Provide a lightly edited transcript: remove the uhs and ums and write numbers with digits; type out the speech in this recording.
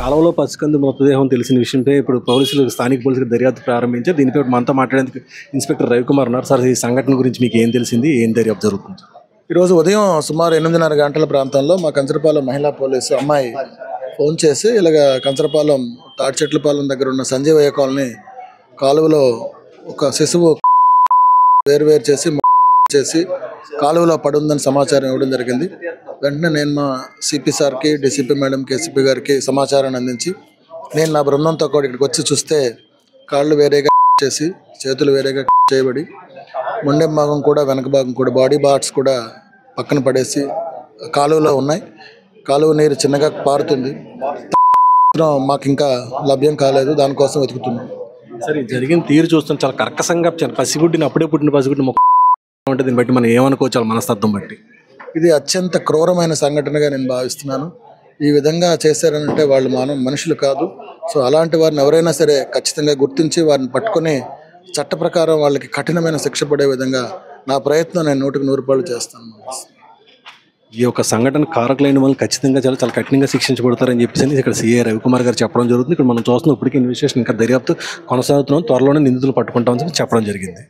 కాలువలో పసికందు మృతదేహం తెలిసిన విషయంపై ఇప్పుడు స్థానిక పోలీసులు దర్యాప్తు ప్రారంభించారు. దీనిపై మనతో మాట్లాడేందుకు ఇన్స్పెక్టర్ రవికుమార్ ఉన్నారు. సార్, ఈ సంఘటన గురించి మీకు ఏం తెలిసింది, ఏం దర్యాప్తు జరుగుతుంది? ఈరోజు ఉదయం సుమారు 8:30 గంటల ప్రాంతంలో మా కంచరపాలెం మహిళా పోలీసు అమ్మాయి ఫోన్ చేసి ఇలాగ కంచరపాలెం తాడిచెట్లపాలెం దగ్గర ఉన్న సంజీవయ్య కాలనీ కాలువలో ఒక శిశువు వేరు చేసి కాలువలో పడుందని సమాచారం ఇవ్వడం జరిగింది. వెంటనే నేను మా సిపి సార్కి, డిసిపి మేడంకి, ఏసీపీ గారికి సమాచారాన్ని అందించి నేను నా బృందంతో కూడా ఇక్కడికి వచ్చి చూస్తే కాళ్ళు వేరేగా చేసి, చేతులు వేరేగా చేయబడి, మొండెం భాగం కూడా వెనక భాగం కూడా బాడీ పార్ట్స్ కూడా పక్కన పడేసి కాలువలో ఉన్నాయి. కాలువ నీరు చిన్నగా పారుతుంది. మాకు ఇంకా లభ్యం కాలేదు, దానికోసం వెతుకుతున్నాం. సరే, జరిగిన తీరు చూస్తాం చాలా కర్కశంగా, పసిగుడ్డిని అప్పుడే పుట్టిన పసిగుడ్డిని అంటే దీన్ని బట్టి మనం ఏమనుకోవచ్చు మనస్తత్వం బట్టి? ఇది అత్యంత క్రూరమైన సంఘటనగా నేను భావిస్తున్నాను. ఈ విధంగా చేశారనంటే వాళ్ళు మనుషులు కాదు. సో అలాంటి వారిని ఎవరైనా సరే ఖచ్చితంగా గుర్తించి వారిని పట్టుకొని చట్ట ప్రకారం వాళ్ళకి కఠినమైన శిక్ష పడే విధంగా నా ప్రయత్నం నేను 100% చేస్తాను. ఈ యొక్క సంఘటన కారకులైన వాళ్ళు ఖచ్చితంగా చాలా కఠినంగా శిక్షించబడతారని చెప్పేసి ఇక్కడ సిఐ రవికుమార్ గారు చెప్పడం జరుగుతుంది. ఇక్కడ మనం చూస్తున్నాం, ఇప్పటికీ ఇన్వెస్టిగేషన్ ఇంకా దర్యాప్తు కొనసాగుతున్నాం, త్వరలోనే నిందితులు పట్టుకుంటామని చెప్పడం జరిగింది.